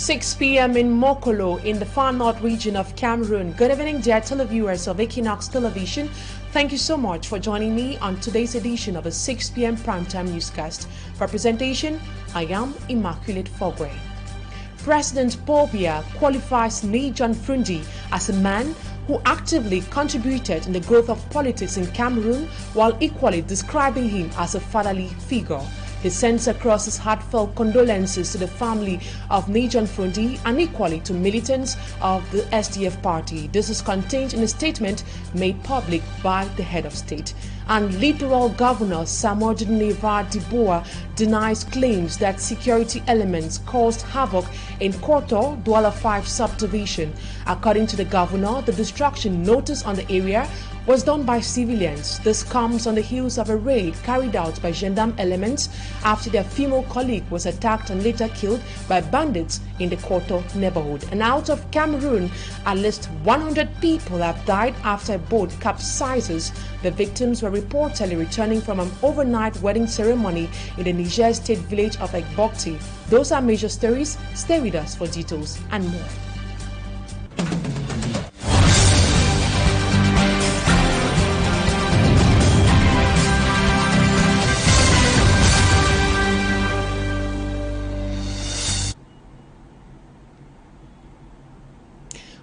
6 p.m. in Mokolo in the far north region of Cameroon. Good evening, dear televiewers of Equinoxe Television. Thank you so much for joining me on today's edition of the 6 p.m. primetime newscast. For presentation, I am Immaculate Fogwe. President Paul Biya qualifies John Frundi as a man who actively contributed in the growth of politics in Cameroon, while equally describing him as a fatherly figure. He sends across his heartfelt condolences to the family of John Frundi and equally to militants of the SDF party. This is contained in a statement made public by the head of state. And Littoral Governor Samuel Neva Diboa denies claims that security elements caused havoc in Koto, Douala 5 subdivision. According to the governor, the destruction noticed on the area was done by civilians. This comes on the heels of a raid carried out by gendarme elements after their female colleague was attacked and later killed by bandits in the Koto neighborhood. And out of Cameroon, at least 100 people have died after a boat capsizes. The victims were reportedly returning from an overnight wedding ceremony in the Niger state village of Egbokti. Those are major stories. Stay with us for details and more.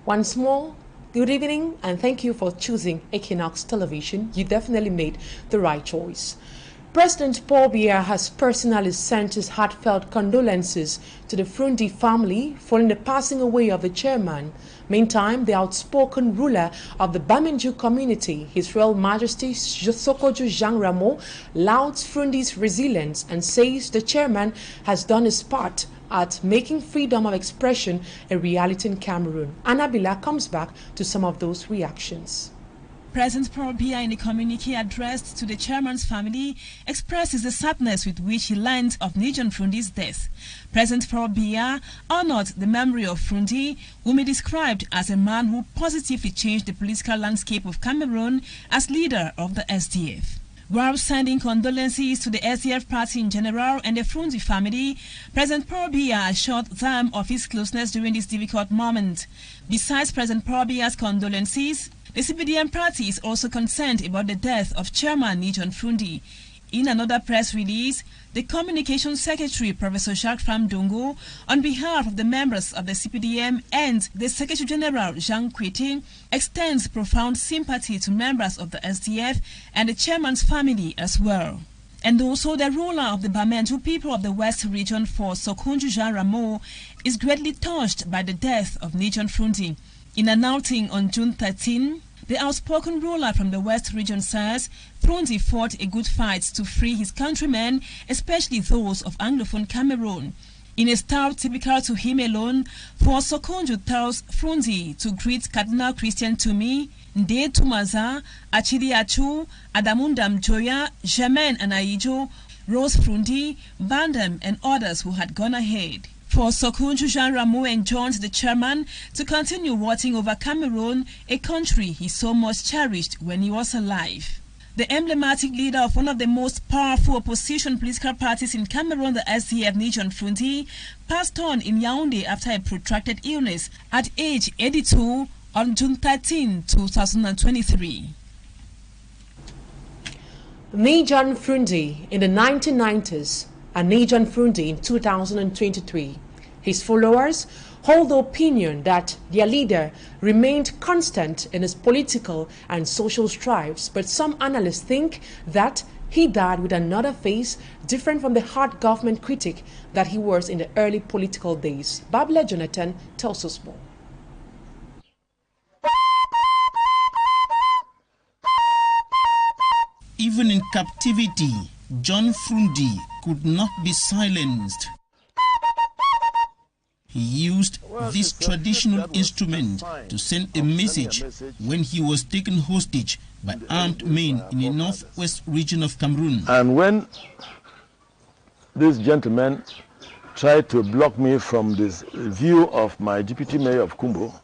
Once more, good evening and thank you for choosing Equinoxe Television. You definitely made the right choice. President Paul Biya has personally sent his heartfelt condolences to the Frundi family following the passing away of the chairman. Meantime, the outspoken ruler of the Bamenju community, His Royal Majesty Sokoju Jean Rameau, lauds Frundi's resilience and says the chairman has done his part at making freedom of expression a reality in Cameroon. Annabella comes back to some of those reactions. President Paul Biya, in a communique addressed to the chairman's family, expresses the sadness with which he learned of John Frundi's death. President Paul Biya honored the memory of Frundi, whom he described as a man who positively changed the political landscape of Cameroon as leader of the SDF. While sending condolences to the SDF party in general and the Frundi family, President Paul Biya assured them of his closeness during this difficult moment. Besides President Paul Biya's condolences, the CPDM party is also concerned about the death of Chairman John Frundi. In another press release, the Communications Secretary, Professor Jacques Famdongo, on behalf of the members of the CPDM and the Secretary General, Jean Kweting, extends profound sympathy to members of the SDF and the chairman's family as well. And also the ruler of the Bamenju people of the West region, for Sokonju Jean Rameau, is greatly touched by the death of John Frundi. In an outing on June 13, the outspoken ruler from the West region says Frundi fought a good fight to free his countrymen, especially those of Anglophone Cameroon. In a style typical to him alone, for Sokonjo tells Frundi to greet Cardinal Christian Tumi, Nde Tumaza, Achidi Achu, Adamundam Joya, Germain Anaijo, Rose Frundi, Bandam, and others who had gone ahead. For Sokonju Jean Rameau enjoined the chairman to continue watching over Cameroon, a country he so much cherished when he was alive. The emblematic leader of one of the most powerful opposition political parties in Cameroon, the SDF, John Frundi, passed on in Yaoundé after a protracted illness at age 82 on June 13, 2023. John Frundi in the 1990s and John Frundi in 2023. His followers hold the opinion that their leader remained constant in his political and social strives, but some analysts think that he died with another face different from the hard government critic that he was in the early political days. Babla Jonathan tells us more. Even in captivity, John Frundi could not be silenced. He used this traditional instrument to send a message when he was taken hostage by armed men in the northwest region of Cameroon. And when this gentleman tried to block me from this view of my deputy mayor of Kumbo,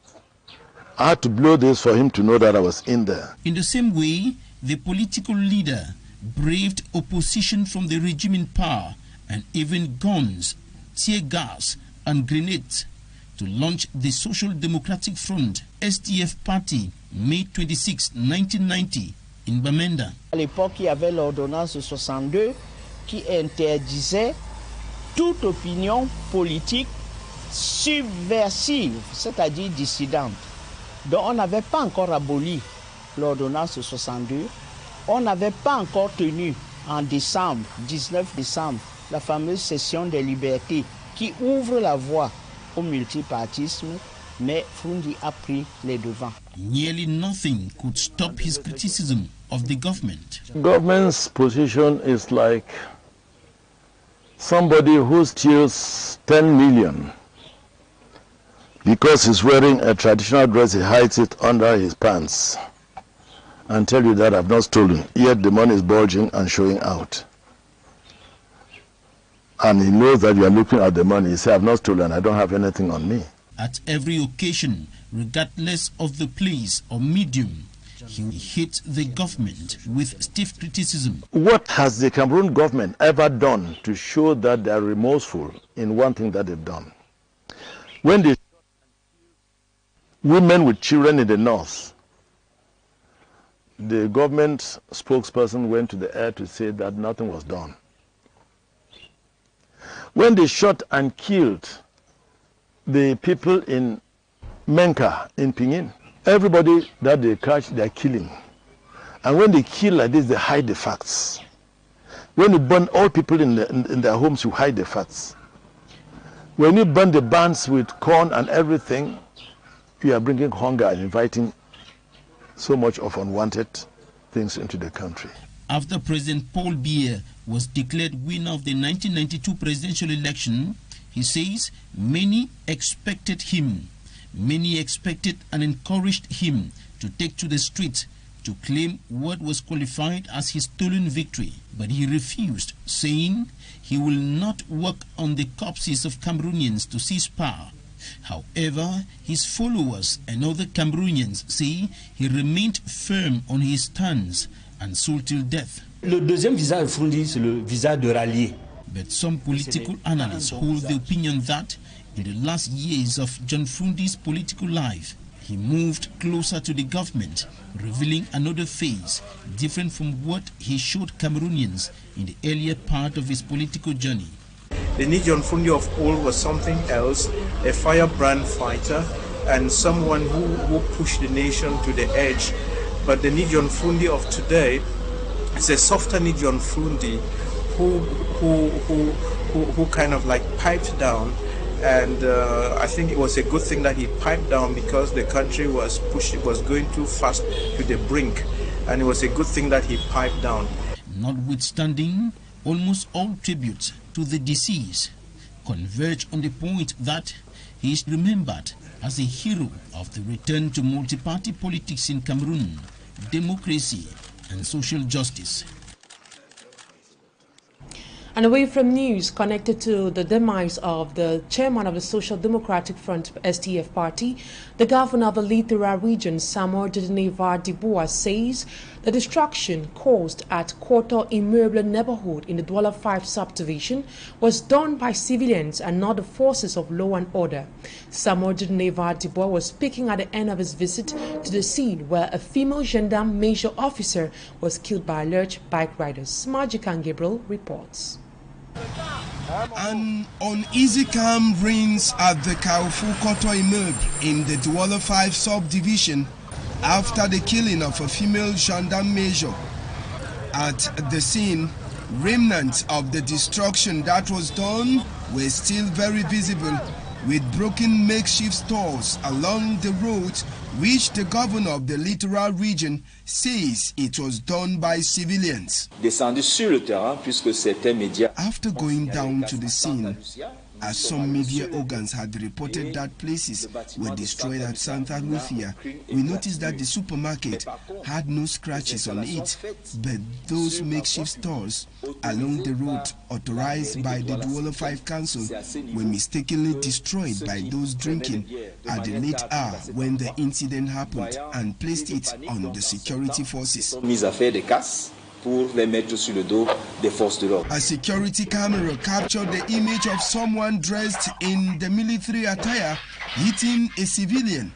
I had to blow this for him to know that I was in there. In the same way, the political leader braved opposition from the regime in power and even guns, tear gas, and grenades. to launch the Social Democratic Front (SDF) party May 26, 1990 in Bamenda. À l'époque, il y avait l'ordonnance de 62 qui interdisait toute opinion politique subversive, c'est-à-dire dissidente. Donc on n'avait pas encore aboli l'ordonnance de 62. On n'avait pas encore tenu en décembre, 19 décembre, la fameuse session des libertés qui ouvre la voie au multipartisme, mais Frundi a pris les devants. Nearly nothing could stop his criticism of the government. Government's position is like somebody who steals 10 million because he's wearing a traditional dress, he hides it under his pants and tell you that I've not stolen, yet the money is bulging and showing out. And he knows that you are looking at the money. He says, I've not stolen, I don't have anything on me. At every occasion, regardless of the place or medium, he hit the government with stiff criticism. What has the Cameroon government ever done to show that they are remorseful in one thing that they've done? When they women with children in the north, the government spokesperson went to the air to say that nothing was done. When they shot and killed the people in Menka, in Pinyin, everybody that they catch, they are killing. And when they kill like this, they hide the facts. When you burn all people in their homes, you hide the facts. When you burn the barns with corn and everything, you are bringing hunger and inviting so much of unwanted things into the country. After President Paul Biya was declared winner of the 1992 presidential election, he says many expected him. Many expected and encouraged him to take to the street to claim what was qualified as his stolen victory. But he refused, saying he will not work on the corpses of Cameroonians to seize power. However, his followers and other Cameroonians say he remained firm on his stance and so till death. Le deuxième visage de Frundi, c'est le visage de rallier. But some political analysts hold the opinion that in the last years of John Frundi's political life, he moved closer to the government, revealing another face different from what he showed Cameroonians in the earlier part of his political journey. The John Frundi of old was something else, a firebrand fighter and someone who pushed the nation to the edge. But the John Frundi of today is a softer John Frundi who kind of like piped down, and I think it was a good thing that he piped down because the country was going too fast to the brink, and it was a good thing that he piped down. Notwithstanding, almost all tributes to the deceased converge on the point that he is remembered as a hero of the return to multi-party politics in Cameroon, democracy and social justice. And away from news connected to the demise of the chairman of the Social Democratic Front SDF party, the governor of the Littoral region, Samuel Dibois, says the destruction caused at Quarter Immeuble neighborhood in the Douala 5 subdivision was done by civilians and not the forces of law and order. Samuel Dibois was speaking at the end of his visit to the scene where a female gendarme major officer was killed by alleged bike riders. Majikan Gabriel reports. An uneasy calm reigns at the Carrefour Quarter Immeuble in the Douala 5 subdivision after the killing of a female gendarme major. At the scene, remnants of the destruction that was done were still very visible, with broken makeshift stores along the road, which the governor of the Littoral region says it was done by civilians. After going down to the scene, as some media organs had reported that places were destroyed at Santa Lucia, we noticed that the supermarket had no scratches on it, but those makeshift stores along the road authorized by the Douala 5 Council were mistakenly destroyed by those drinking at the late hour when the incident happened and placed it on the security forces. pour les mettre sur le dos des forces de l'ordre. A security camera captured the image of someone dressed in the military attire hitting a civilian.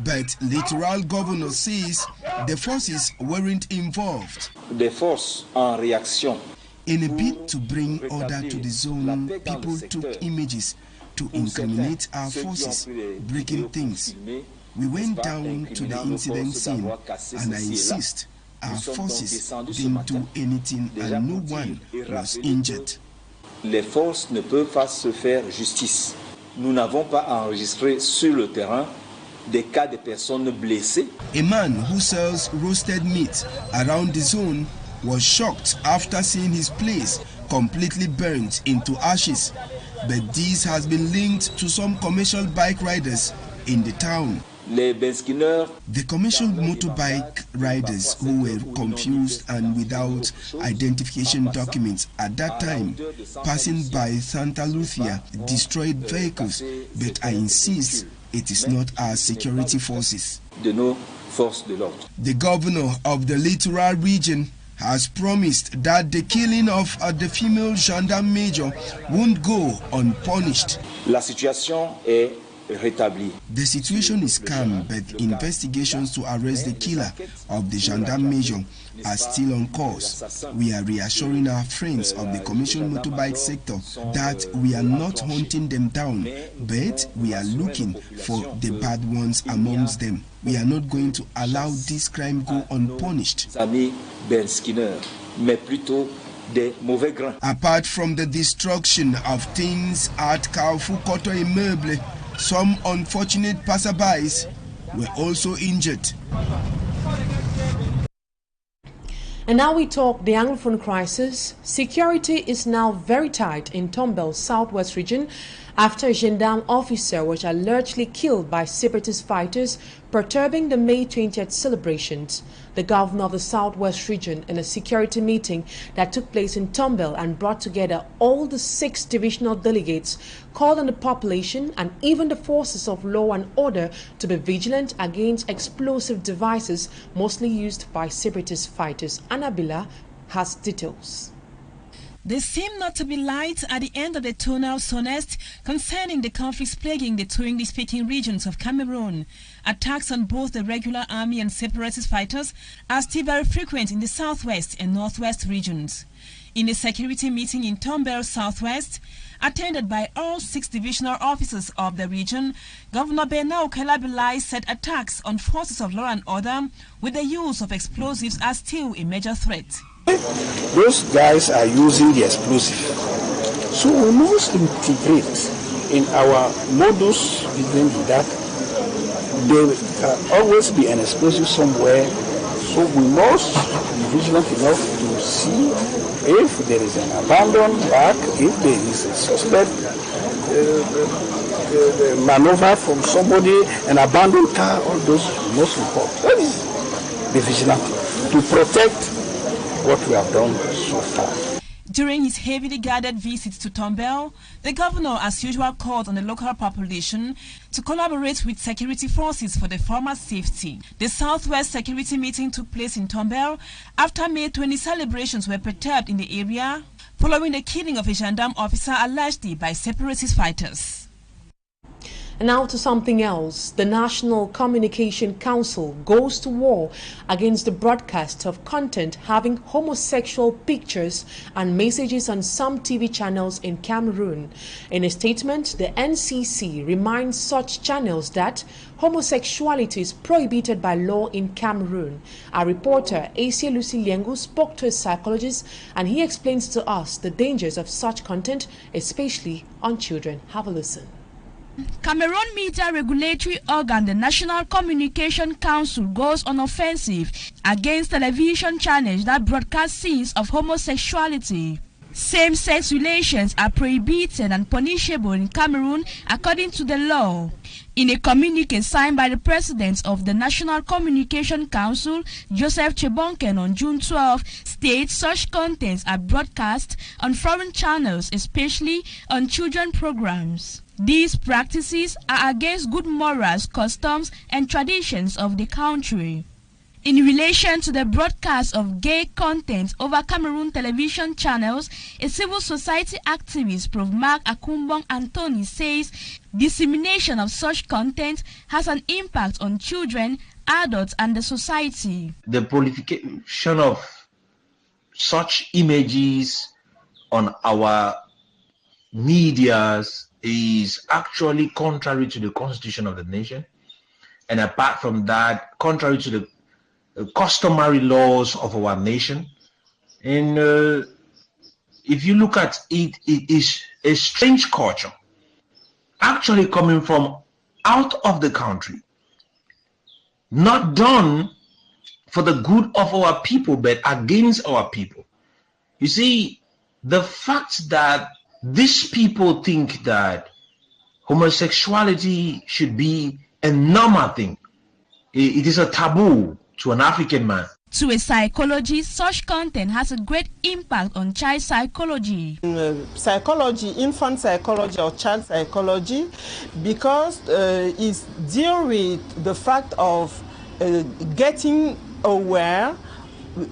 But Littoral Governor says the forces weren't involved. Des forces en réaction. In a bid to bring order to the zone, people took images to incriminate our forces, breaking things. We went down to the incident scene, and I insist our forces didn't do anything and no one was injured. Les forces ne peuvent pas se faire justice. Nous n'avons pas enregistré sur le terrain des cas de personnes blessées. A man who sells roasted meat around the zone was shocked after seeing his place completely burnt into ashes. But this has been linked to some commercial bike riders in the town. The commercial motorbike riders who were confused and without identification documents at that time, passing by Santa Lucia, destroyed vehicles, but I insist it is not our security forces. The governor of the Littoral region has promised that the killing of the female gendarme major won't go unpunished. La situation est rétablie. The situation is calm, but investigations to arrest the killer of the gendarme major are still on course. We are reassuring our friends of the commercial motorbike sector that we are not hunting them down, but we are looking for the bad ones amongst them. We are not going to allow this crime go unpunished. Apart from the destruction of things at Carrefour Koto Immeuble, some unfortunate passerbys were also injured. And now we talk the Anglophone crisis. Security is now very tight in Tombell's southwest region after a gendarme officer was allegedly killed by separatist fighters, perturbing the May 20th celebrations. The governor of the southwest region, in a security meeting that took place in Tombell and brought together all the 6 divisional delegates, called on the population and even the forces of law and order to be vigilant against explosive devices mostly used by separatist fighters. Annabella has details. There seem not to be light at the end of the tonal sonnet concerning the conflicts plaguing the two English-speaking regions of Cameroon. Attacks on both the regular army and separatist fighters are still very frequent in the southwest and northwest regions. In a security meeting in Tombell Southwest, attended by all 6 divisional officers of the region, Governor Bernard Okelabilai said attacks on forces of law and order with the use of explosives are still a major threat. Those guys are using the explosive. So we must integrate in our modus vivendi that there will always be an explosive somewhere. So we must be vigilant enough to see if there is an abandoned rack, if there is a suspect maneuver from somebody, an abandoned car, all those must report. That is be vigilant to protect what we have done so far. During his heavily guarded visits to Tombell, the governor as usual called on the local population to collaborate with security forces for the farmers' safety. The Southwest security meeting took place in Tombell after May 20 celebrations were perturbed in the area following the killing of a gendarme officer allegedly by separatist fighters. And now to something else. The National Communication Council goes to war against the broadcast of content having homosexual pictures and messages on some TV channels in Cameroon. In a statement, the NCC reminds such channels that homosexuality is prohibited by law in Cameroon. Our reporter, Asia Lucy Liengu, spoke to a psychologist and he explains to us the dangers of such content, especially on children. Have a listen. Cameroon media regulatory organ, the National Communication Council, goes on offensive against television channels that broadcast scenes of homosexuality. Same-sex relations are prohibited and punishable in Cameroon according to the law. In a communique signed by the President of the National Communication Council, Joseph Chebonken, on June 12, states such contents are broadcast on foreign channels, especially on children programs. These practices are against good morals, customs, and traditions of the country. In relation to the broadcast of gay content over Cameroon television channels, a civil society activist, Prof. Mark Akumbong Anthony, says dissemination of such content has an impact on children, adults, and the society. The proliferation of such images on our medias is actually contrary to the constitution of the nation, and apart from that, contrary to the customary laws of our nation. And if you look at it, it is a strange culture actually coming from out of the country, not done for the good of our people but against our people. You see, the fact that these people think that homosexuality should be a normal thing, it is a taboo to an African man. To a psychologist, such content has a great impact on child psychology. Psychology, infant psychology or child psychology, because it deals with the fact of getting aware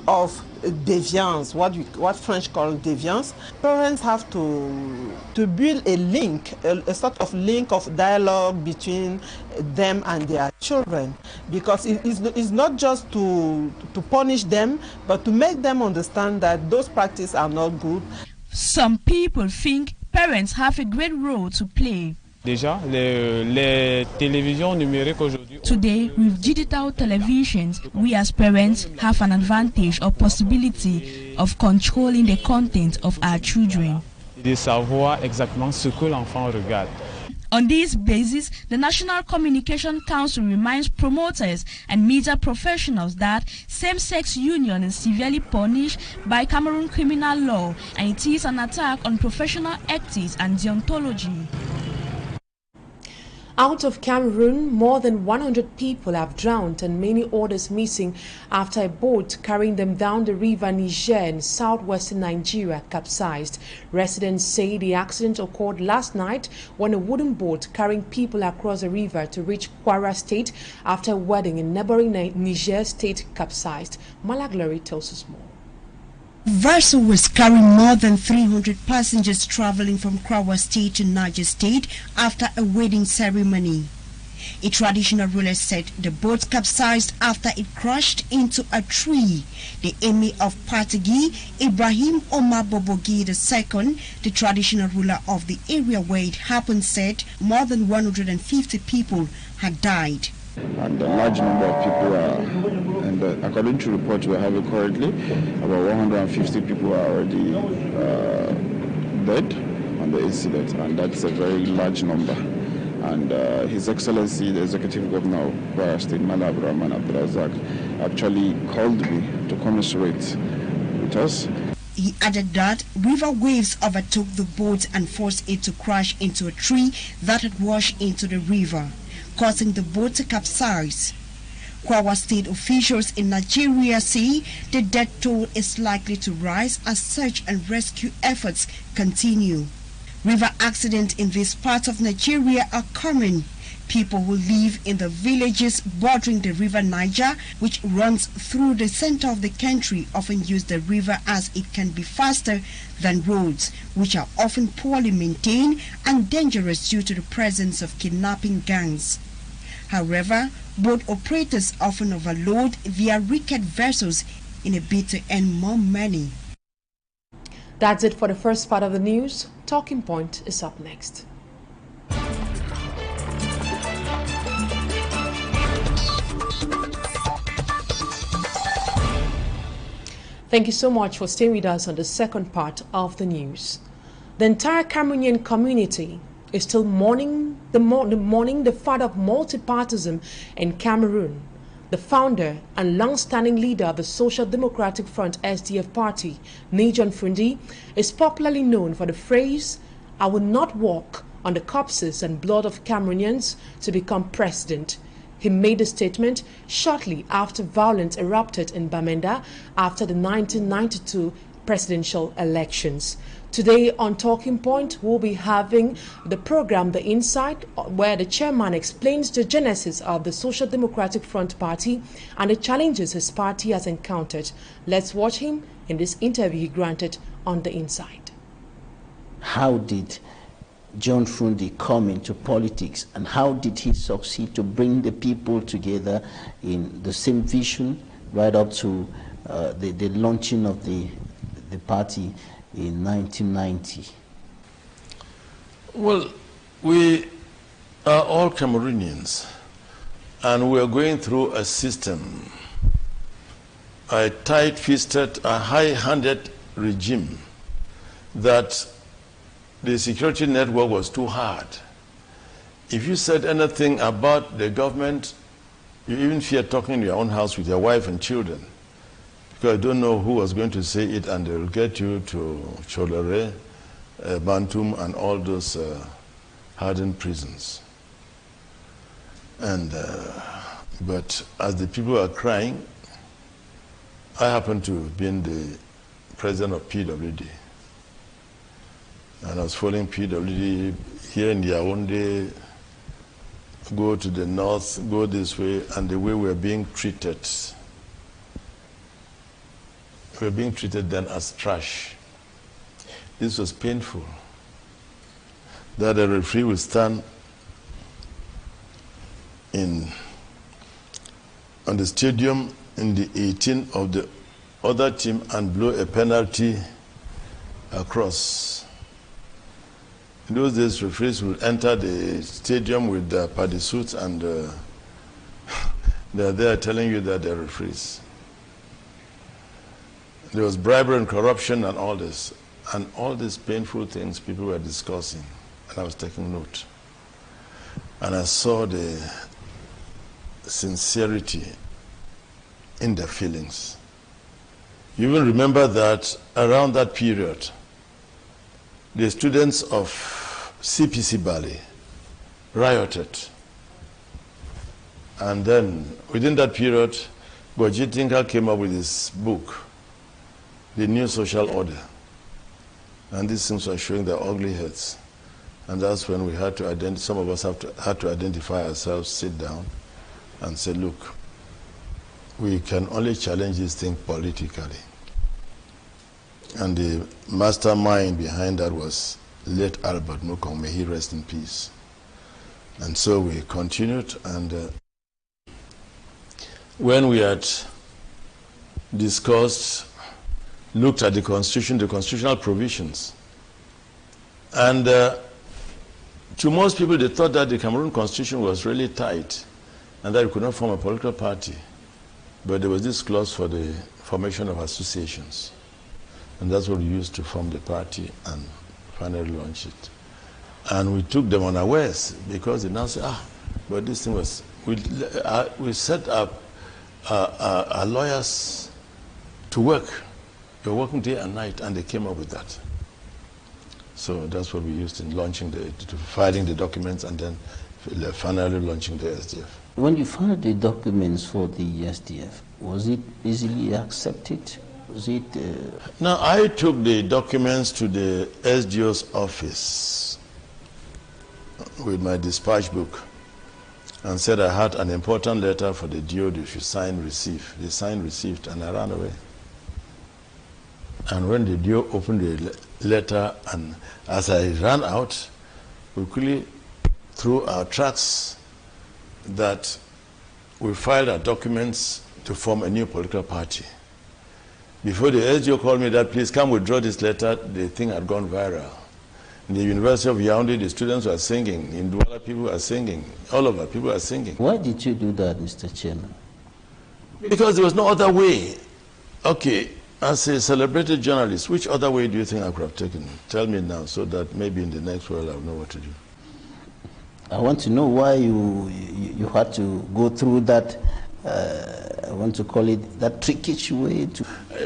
of deviance, what French call deviance. Parents have to build a link, a sort of link of dialogue between them and their children, because it's not just to punish them, but to make them understand that those practices are not good. Some people think parents have a great role to play. Les télévisions numériques aujourd'hui. Today, with digital televisions, we as parents have an advantage or possibility of controlling the content of our children. De savoir exactement ce que l'enfant regarde. On this basis, the National Communication Council reminds promoters and media professionals that same-sex union is severely punished by Cameroon criminal law, and it is an attack on professional ethics and deontology. Out of Cameroon, more than 100 people have drowned and many others missing after a boat carrying them down the river Niger in southwestern Nigeria capsized. Residents say the accident occurred last night when a wooden boat carrying people across the river to reach Kwara State after a wedding in neighboring Niger State capsized. Malaglori tells us more. Vessel was carrying more than 300 passengers traveling from Kwara State to Niger State after a wedding ceremony. A traditional ruler said the boat capsized after it crashed into a tree. The Emir of Patigi, Ibrahim Omar Bobogi II, the traditional ruler of the area where it happened, said more than 150 people had died. And a large number of people are, and according to reports we're having currently, about 150 people are already dead on the incident, and that's a very large number. And His Excellency, the Executive Governor of Kwara State, Mala Abdurrahman Abdulrazak, actually called me to commiserate with us. He added that river waves overtook the boat and forced it to crash into a tree that had washed into the river, causing the boat to capsize. Kwara State officials in Nigeria say the death toll is likely to rise as search and rescue efforts continue. River accidents in this part of Nigeria are common. People who live in the villages bordering the river Niger, which runs through the center of the country, often use the river as it can be faster than roads, which are often poorly maintained and dangerous due to the presence of kidnapping gangs. However, boat operators often overload their rickety vessels in a bid to earn more money. That's it for the first part of the news. Talking Point is up next. Thank you so much for staying with us on the second part of the news. The entire Cameroonian community is still mourning the father of multipartism in Cameroon. The founder and long-standing leader of the Social Democratic Front SDF party, Nijon Fundi, is popularly known for the phrase, "I will not walk on the corpses and blood of Cameroonians to become president." He made the statement shortly after violence erupted in Bamenda after the 1992 presidential elections. Today on Talking Point, we'll be having the program The Insight, where the chairman explains the genesis of the Social Democratic Front Party and the challenges his party has encountered. Let's watch him in this interview he granted on The Insight. How did John Frundi come into politics, and how did he succeed to bring the people together in the same vision right up to the launching of the party in 1990? Well, we are all Cameroonians, and we are going through a system, a tight-fisted, a high-handed regime that the security network was too hard. If you said anything about the government, you even fear talking in your own house with your wife and children, because you don't know who was going to say it, and they will get you to Cholere, Bantum, and all those hardened prisons. And but as the people are crying, I happen to have been the president of PWD. And I was following PWD here in Yaoundé, go to the north, go this way, and the way we were being treated. We were being treated then as trash. This was painful. That a referee would stand on the stadium in the 18 of the other team and blow a penalty across. In those days, referees would enter the stadium with their paddy suits, and they're there telling you that they're referees. There was bribery and corruption and all this. And all these painful things people were discussing, and I was taking note. And I saw the sincerity in their feelings. You will remember that around that period, the students of CPC Bali rioted. And then within that period, Gwaji Tinka came up with his book, The New Social Order. And these things were showing their ugly heads. And that's when we had to identify, some of us had to identify ourselves, sit down, and say, look, we can only challenge this thing politically. And the mastermind behind that was late Albert Mukong, may he rest in peace. And so we continued, and when we had discussed, looked at the Constitution, the constitutional provisions, and to most people they thought that the Cameroon Constitution was really tight and that we could not form a political party. But there was this clause for the formation of associations. And that's what we used to form the party and finally launch it. And we took them unawares because they now say, but this thing was, we set up our lawyers to work. They were working day and night, and they came up with that. So that's what we used in launching filing the documents and then finally launching the SDF. When you filed the documents for the SDF, was it easily accepted? Was it? Now, I took the documents to the SDO's office with my dispatch book and said I had an important letter for the DO, they should sign, receive. They signed, received, and I ran away. And when the DO opened the letter, and as I ran out, we quickly threw our tracks that we filed our documents to form a new political party. Before the SDO called me that, please come withdraw this letter, the thing had gone viral. In the University of Yaoundé, the students were singing. In Douala, people were singing. All over, people were singing. Why did you do that, Mr. Chairman? Because there was no other way. Okay, as a celebrated journalist, which other way do you think I could have taken? Tell me now, so that maybe in the next world I'll know what to do. I want to know why you had to go through that, I want to call it that trickish way.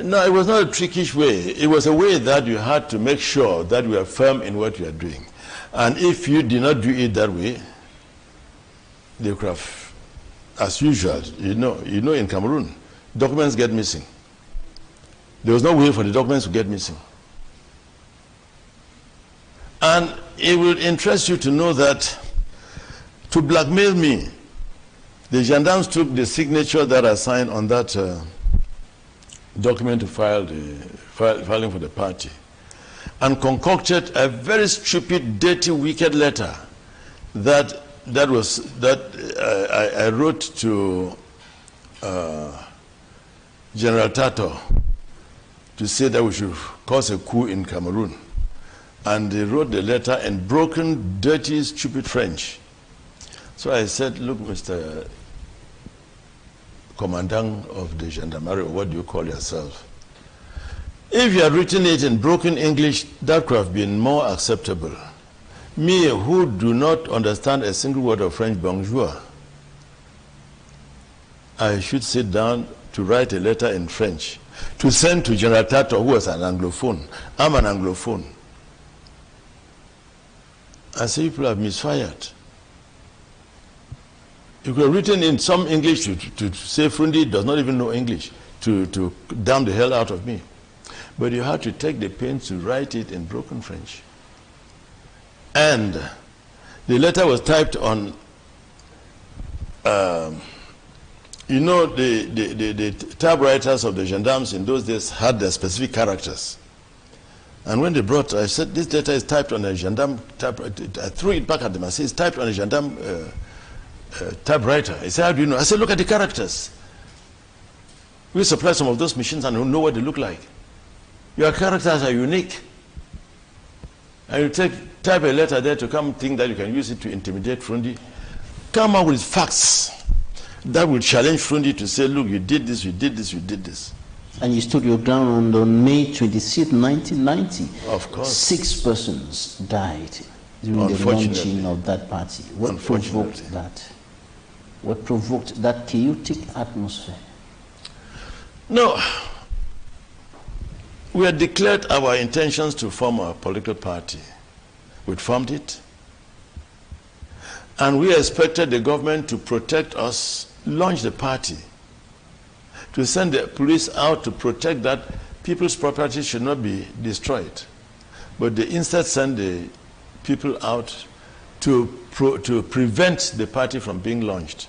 No, it was not a trickish way. It was a way that you had to make sure that you are firm in what you are doing. And if you did not do it that way, they could have, as usual, you know in Cameroon, documents get missing. There was no way for the documents to get missing. And it will interest you to know that to blackmail me, the gendarmes took the signature that I signed on that document to filing for the party, and concocted a very stupid, dirty, wicked letter that I wrote to General Tato to say that we should cause a coup in Cameroon. And they wrote the letter in broken, dirty, stupid French. So I said, look, Mr. Commandant of the Gendarmerie, or what do you call yourself? If you had written it in broken English, that could have been more acceptable. Me, who do not understand a single word of French, bonjour, I should sit down to write a letter in French to send to General Tato, who was an Anglophone. I'm an Anglophone. I say people have misfired. You could have written in some English to say Frundi does not even know English, to damn the hell out of me. But you had to take the pains to write it in broken French. And the letter was typed on, you know, the typewriters of the gendarmes in those days had their specific characters. And when they brought, I said, this letter is typed on a gendarme typewriter. I threw it back at them. I said, it's typed on a gendarme typewriter. He said, how do you know? I said, look at the characters. We supply some of those machines and we know what they look like. Your characters are unique. And you type a letter there to come think that you can use it to intimidate Frundi. Come up with facts that will challenge Frundi to say, look, you did this, you did this, you did this. And you stood your ground on May 26, 1990. Of course. 6 persons died during the launching of that party. What provoked that? What provoked that chaotic atmosphere? No. We had declared our intentions to form a political party. We formed it. And we expected the government to protect us, launch the party, to send the police out to protect that people's property should not be destroyed. But they instead sent the people out to prevent the party from being launched.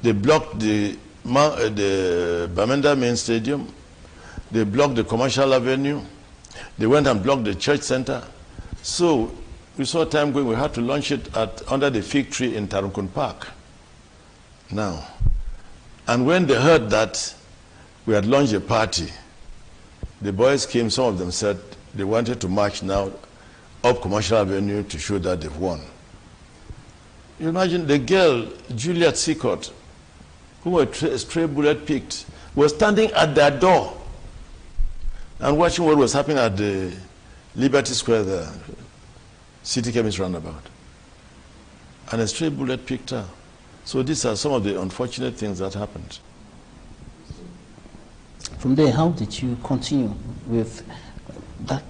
They blocked the Bamenda main stadium. They blocked the commercial avenue. They went and blocked the church center. So we saw time going, we had to launch it under the fig tree in Tarunkun Park. Now, and when they heard that we had launched a party, the boys came, some of them said they wanted to march now up Commercial Avenue to show that they've won. You imagine the girl, Juliet Seacott, who was stray bullet picked, was standing at their door and watching what was happening at the Liberty Square there, City Chemist Roundabout. And a stray bullet picked her. So these are some of the unfortunate things that happened. From there, how did you continue with that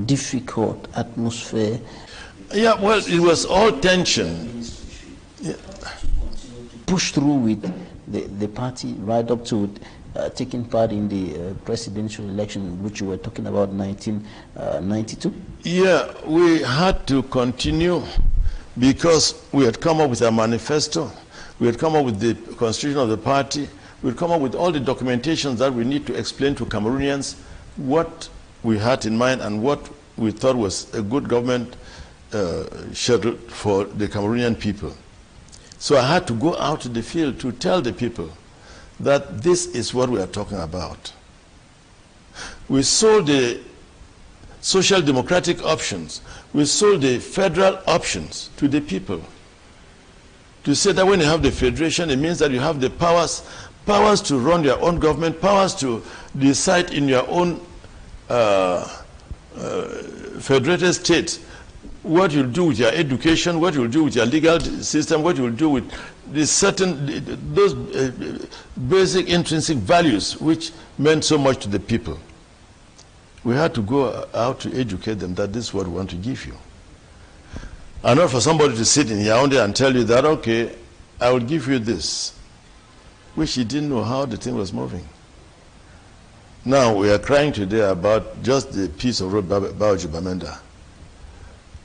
difficult atmosphere? Yeah, well, it was all tension. Yeah. Push through with the party right up to taking part in the presidential election, which you were talking about, 1992? Yeah, we had to continue because we had come up with a manifesto. We had come up with the constitution of the party. We had come up with all the documentations that we need to explain to Cameroonians what we had in mind and what we thought was a good government schedule for the Cameroonian people. So I had to go out to the field to tell the people that this is what we are talking about. We sold the social democratic options. We sold the federal options to the people. To say that when you have the federation, it means that you have the powers to run your own government, powers to decide in your own federated state what you'll do with your education, what you'll do with your legal system, what you'll do with those basic intrinsic values which meant so much to the people. We had to go out to educate them that this is what we want to give you. And not for somebody to sit in Yaoundé and tell you that, okay, I will give you this, which he didn't know how the thing was moving. Now, we are crying today about just the piece of road, Baoji Bamenda.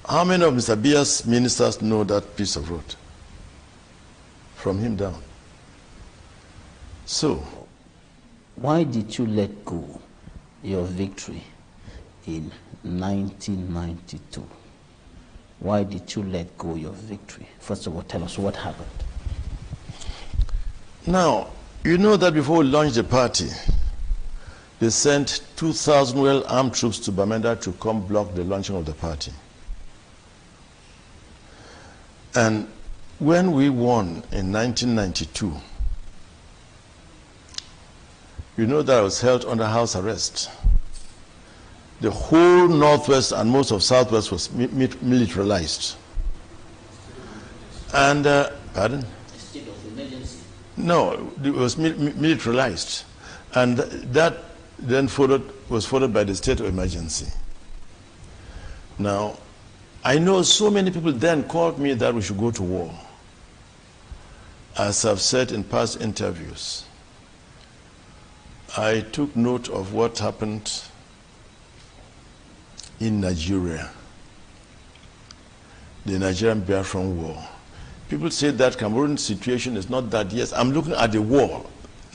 How many of Mr. Bia's ministers know that piece of road? From him down. So, why did you let go your victory in 1992? Why did you let go your victory? First of all, tell us what happened. Now, you know that before we launched the party, they sent 2,000 well-armed troops to Bamenda to come block the launching of the party. And when we won in 1992, you know that I was held under house arrest. The whole Northwest and most of Southwest was militarized. And, pardon? State of emergency. No, it was militarized. And that then was followed by the state of emergency. Now, I know so many people then called me that we should go to war. As I've said in past interviews, I took note of what happened in Nigeria, the Nigerian Biafran War. People say that Cameroon situation is not that. Yes, I'm looking at the war,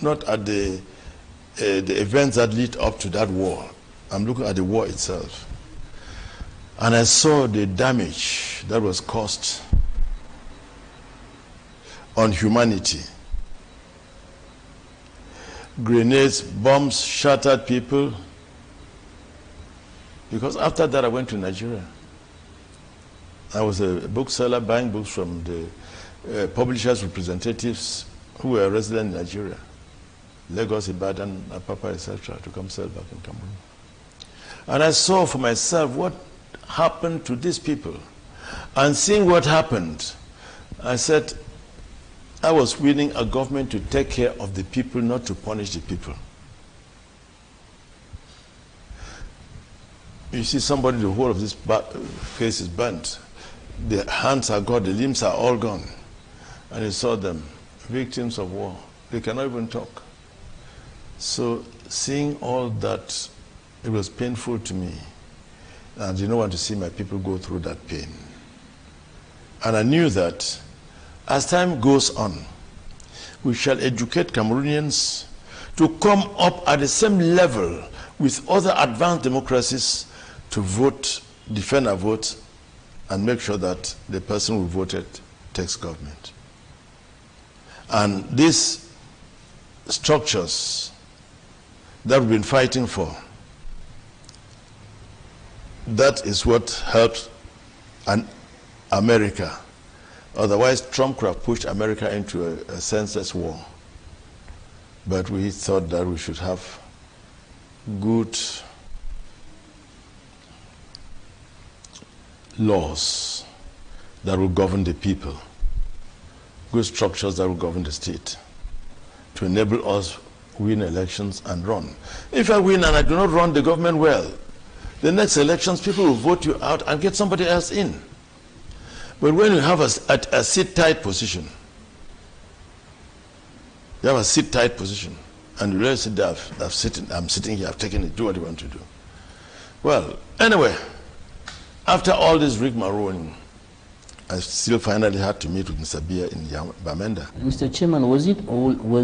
not at the events that lead up to that war. I'm looking at the war itself. And I saw the damage that was caused on humanity. Grenades, bombs shattered people. Because after that I went to Nigeria. I was a bookseller buying books from the publishers' representatives who were resident in Nigeria. Lagos, Ibadan, Apapa, etc., to come sell back in Cameroon. And I saw for myself what happened to these people. And seeing what happened, I said, I was winning a government to take care of the people, not to punish the people. You see somebody, the whole of this face is burnt. The hands are gone, the limbs are all gone. And you saw them, victims of war. They cannot even talk. So seeing all that, it was painful to me. And I didn't want to see my people go through that pain. And I knew that as time goes on, we shall educate Cameroonians to come up at the same level with other advanced democracies to vote, defend our vote, and make sure that the person who voted takes government. And these structures that we've been fighting for, that is what helps America. Otherwise, Trump could have pushed America into a senseless war. But we thought that we should have good laws that will govern the people, good structures that will govern the state, to enable us win elections and run. If I win and I do not run the government well, the next elections people will vote you out and get somebody else in. But when you have a sit-tight position, you have a sit-tight position, and you really sit there, I'm sitting here, I've taken it, do what you want to do. Well, anyway, after all this rigmarole, I still finally had to meet with Mr. Bia in Bamenda. Mr. Chairman, was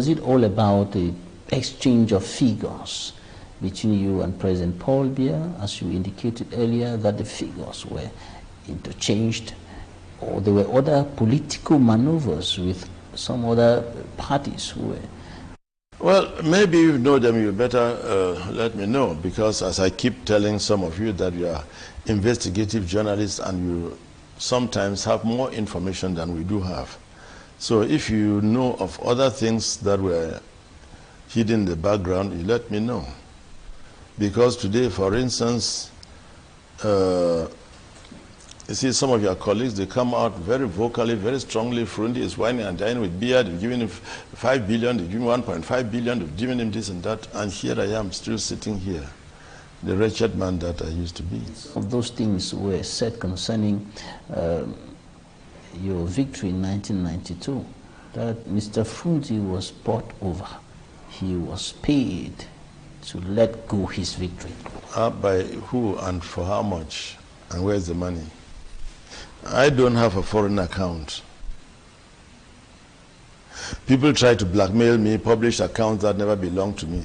it all about the exchange of figures between you and President Paul Bia, as you indicated earlier, that the figures were interchanged, or there were other political maneuvers with some other parties who were? Well, maybe you know them, you better let me know, because as I keep telling some of you that you are investigative journalists and you sometimes have more information than we do have. So if you know of other things that were hidden in the background, you let me know. Because today, for instance, you see some of your colleagues, they come out very vocally, very strongly. Frundi is whining and dining with beer. They've given him 5 billion, they've given him 1.5 billion, they've given him this and that. And here I am, still sitting here, the wretched man that I used to be. Of those things were said concerning your victory in 1992, that Mr. Frundi was bought over. He was paid to let go his victory? By who and for how much? And where's the money? I don't have a foreign account. People try to blackmail me, publish accounts that never belonged to me.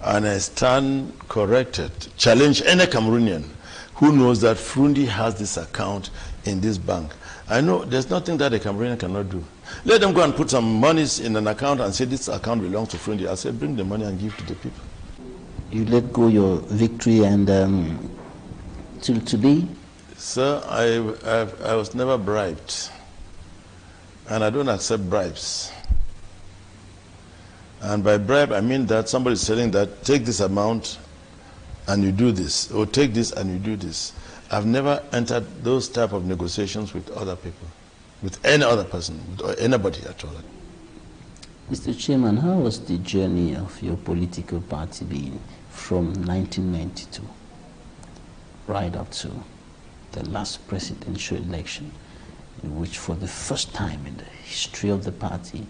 And I stand corrected, challenge any Cameroonian who knows that Frundi has this account in this bank. I know there's nothing that a Cameroonian cannot do. Let them go and put some monies in an account and say this account belongs to Frundi. I say bring the money and give to the people. You let go your victory, and till today? Sir, I was never bribed. And I don't accept bribes. And by bribe, I mean that somebody is telling that take this amount and you do this, or take this and you do this. I've never entered those type of negotiations with other people, with any other person, with anybody at all. Mr. Chairman, how was the journey of your political party been from 1992 right up to the last presidential election, in which for the first time in the history of the party,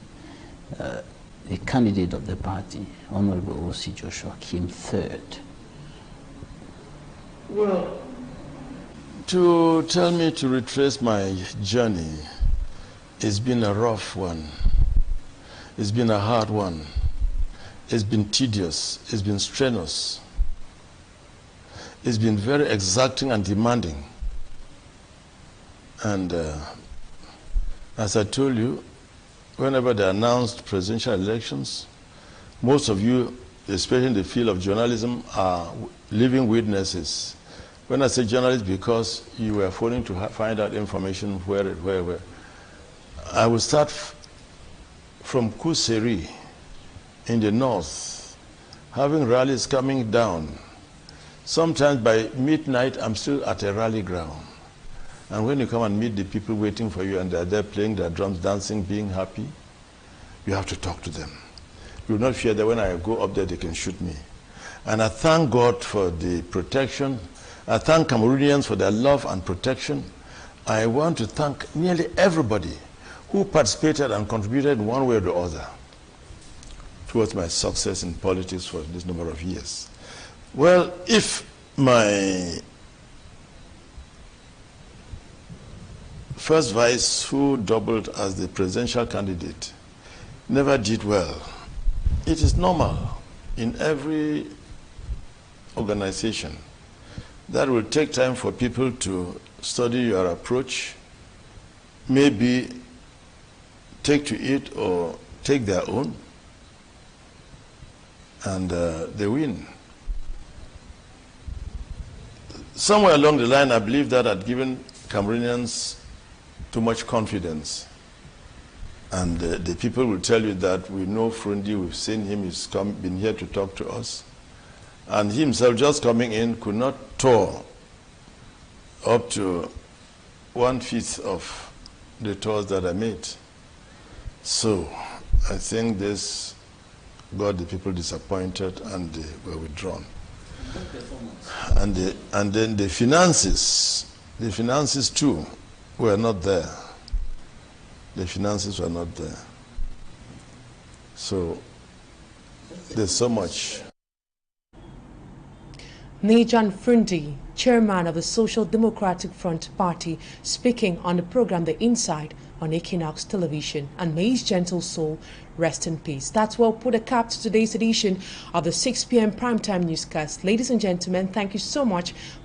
a candidate of the party, Honorable O.C. Joshua, came third? Well, to tell me to retrace my journey, it's been a rough one. It's been a hard one. It's been tedious. It's been strenuous. It's been very exacting and demanding. And as I told you, whenever they announced presidential elections, most of you, especially in the field of journalism, are living witnesses. When I say journalists, because you were phoning to find out information where. I will start from Kuseri in the north, having rallies coming down. Sometimes by midnight, I'm still at a rally ground. And when you come and meet the people waiting for you and they're there playing their drums, dancing, being happy, you have to talk to them. You will not fear that when I go up there, they can shoot me. And I thank God for the protection. I thank Cameroonians for their love and protection. I want to thank nearly everybody who participated and contributed in one way or the other towards my success in politics for this number of years. Well, if my first vice, who doubled as the presidential candidate, never did well, it is normal in every organization that will take time for people to study your approach, maybe take to it or take their own, and they win. Somewhere along the line, I believe that I'd given Cameroonians too much confidence. And the people will tell you that we know Frundi, we've seen him, he's been here to talk to us. And he himself, just coming in, could not tour up to 1/5 of the tours that I made. So I think this got the people disappointed and they were withdrawn. And then the finances too were not there. The finances were not there. So there's so much. Nijan Frundi, chairman of the Social Democratic Front Party, speaking on the program The Inside on Equinoxe Television. And may his gentle soul rest in peace. That's where we'll put a cap to today's edition of the 6 p.m. primetime newscast. Ladies and gentlemen, thank you so much